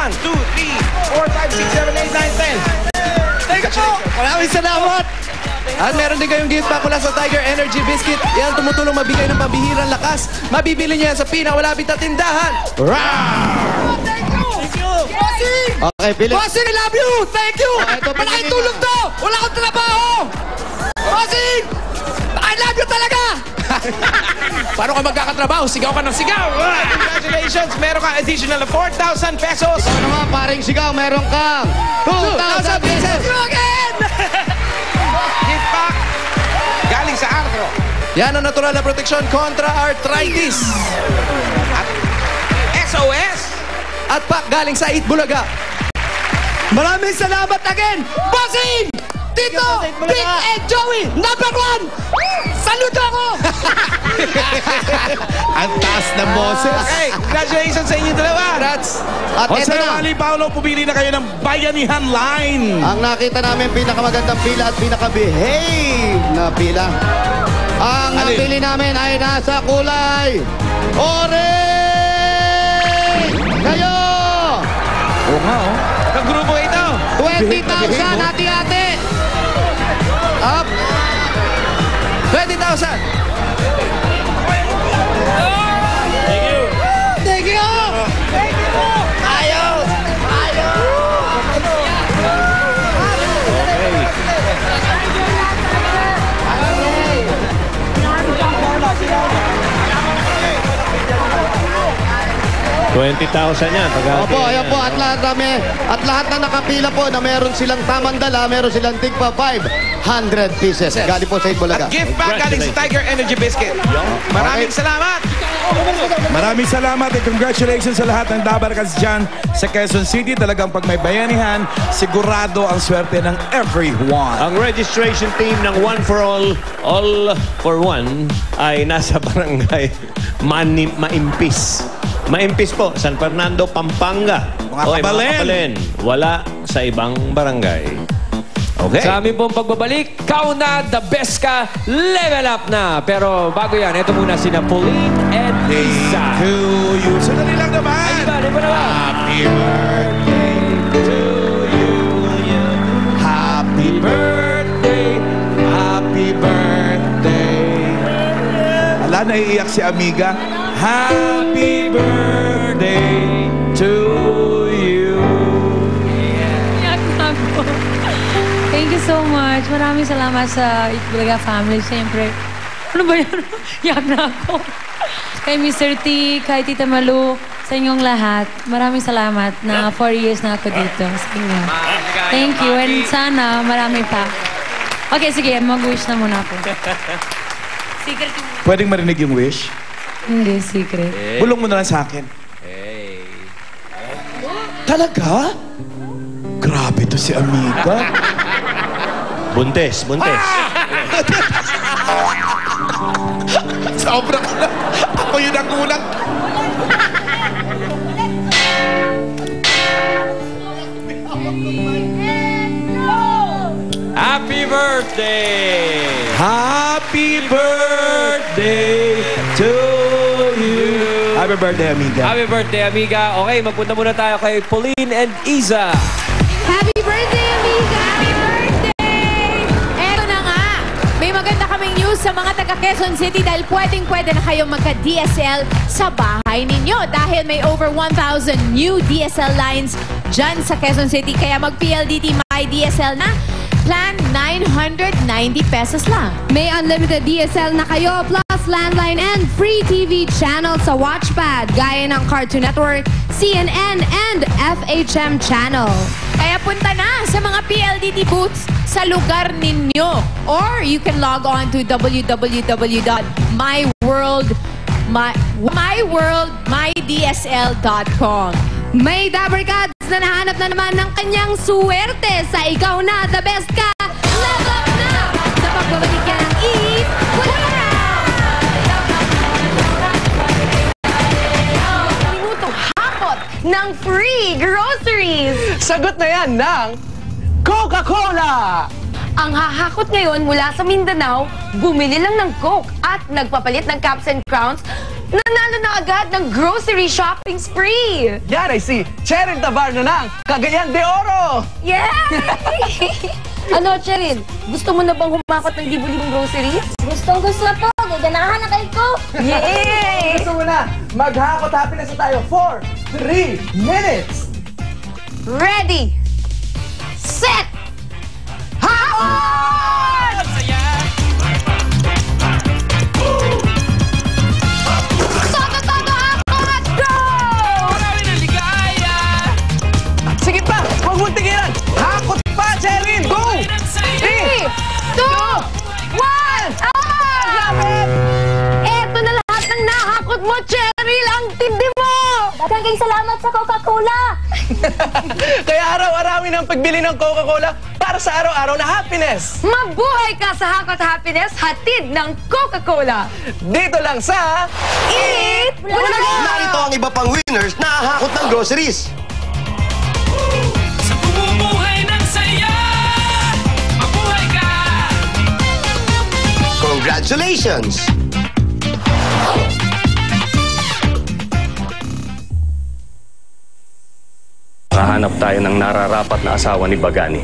1, 2, 3, 4, 5, 6, 7, 8, 9, 10. Thank you po! Maraming salamat! At meron din kayong gift pack mula sa Tiger Energy Biscuit. Yan, tumutulong mabigay ng pambihirang lakas. Mabibili niyo yan sa pinakamalapit na tindahan. Thank you! Bossing! Okay, Philip. Bossing, I love you! Thank you! Malaking tulong to! Wala akong trabaho! Bossing! I love you talaga! Paano ka magkakatrabaho? Sigaw ka ng sigaw! Congratulations! Meron ka additional 4,000 pesos. Ito naman, paring sigaw, meron kang 2,000 pesos! You again! Gift pack galing sa Arthro. Yan ang natural na proteksyon kontra arthritis. At SOS. At pack galing sa Eat Bulaga. Maraming salamat again! Bossing! Tito! Big and Joey! #1! Saludo ako! Ang taas ng boses. Okay, congratulations sa inyo dalawa. Congrats! At Jose ito na, Wally Paulo, pumili na kayo ng Bayanihan Line. ang nakita namin pinakamagandang pila at pinaka-behave na pila. Ang Alin? napili namin ay nasa kulay orange! Kayo! Oo nga, oh. Ang grupo ito. 20,000 hati-hati! Up! 20,000! Thank you! Ayos! $20,000 yan. Opo, ayan po. At lahat na nakapila po na meron silang tamang dala, meron silang tigpa 500 pieces. Galing po sa Itbulaga. At gift pack galing sa Tiger Energy Biscuit. Maraming salamat. Maraming salamat at congratulations sa lahat ng Dabarkas dyan sa Quezon City. Talagang pag may bayanihan, sigurado ang swerte ng everyone. Ang registration team ng One for All for One ay nasa barangay Maimpis. Maimpis po, San Fernando, Pampanga. Mga Oy, kabalin. Wala sa ibang barangay. Okay. Sa aming pong pagbabalik, Kau na, the best ka, level up na. Pero bago yan, ito muna sina Pauline and Lisa. To you. Sandali lang naman. Ay, ba naman? Happy birthday to you. Happy birthday. Happy birthday. Ala, naiiyak si Amiga. Happy birthday to you. Thank you so much. Maraming salamat sa Itbulaga family. Siyempre, ano ba yan? Yak na ako. Kay Mr. T, kay Tita Malu, sa inyong lahat. Maraming salamat na 4 years na ako dito sa inyo. Thank you. And sana marami pa. Okay, sige. Mag-wish na muna ako. Secret yung... Pwedeng marinig yung wish? Hindi, secret. Bulong mo na lang sa akin. Talaga? Grabe to si Amiga. Buntes. Sobrang ako yun ang kulang. Happy birthday! Happy birthday to you. Happy birthday, Amiga. Happy birthday, amiga. Okay, magpunta muna tayo kay Pauline and Iza. Happy birthday, amiga! Happy birthday! Eto na nga, may maganda kaming news sa mga taga Quezon City dahil pwedeng-pwede na kayong magka-DSL sa bahay ninyo dahil may over 1,000 new DSL lines dyan sa Quezon City. Kaya mag-PLDT My DSL na. Plan 990 pesos lang. May unlimited DSL na kayo plus landline and free TV channel sa Watchpad gaya ng Cartoon Network, CNN, and FHM channel. Kaya punta na sa mga PLDT booths sa lugar ninyo. Or you can log on to myworldmydsl.com. May Dabarkads na nahanap na naman ng kanyang suwerte sa Ikaw Na, the best ka, level up na sa pagbabalik ka ng Eat Bulaga! Minutong hakot ng free groceries. Sagot na yan ng Coca-Cola! Ang hahakot ngayon mula sa Mindanao, bumili lang ng Coke at nagpapalit ng caps and crowns nanalo na agad ng grocery shopping spree! Yan ay si Cheryl Tabar na ng Cagayan de Oro! Yay! Ano, Cheryl? Gusto mo na bang humakot ng libo-libong groceries? Gustong-gusto po. Gaganahan na kayo ko. Yay! Gusto mo na, maghakot happiness na tayo for 3 minutes! Ready! Set! Hakot! Todo-todo hakot! Go! Sige pa, huwag mong tigilan! Hakot pa, Cheryl! Go! 3, 2, 1! Eto na lahat ng nahakot mo, Cheryl! Ang tindi mo! Daghang salamat sa Coca-Cola. Kaya araw-arawin ang pagbili ng Coca-Cola para sa araw-araw na happiness! Mabuhay ka sa Hakot Happiness, hatid ng Coca-Cola! Dito lang sa... Eat Bulaga! Narito ang iba pang winners na ahakot ng groceries. Sa bumubuhay ng saya, mabuhay ka! Congratulations! Hahanap tayo ng nararapat na asawa ni Bagani.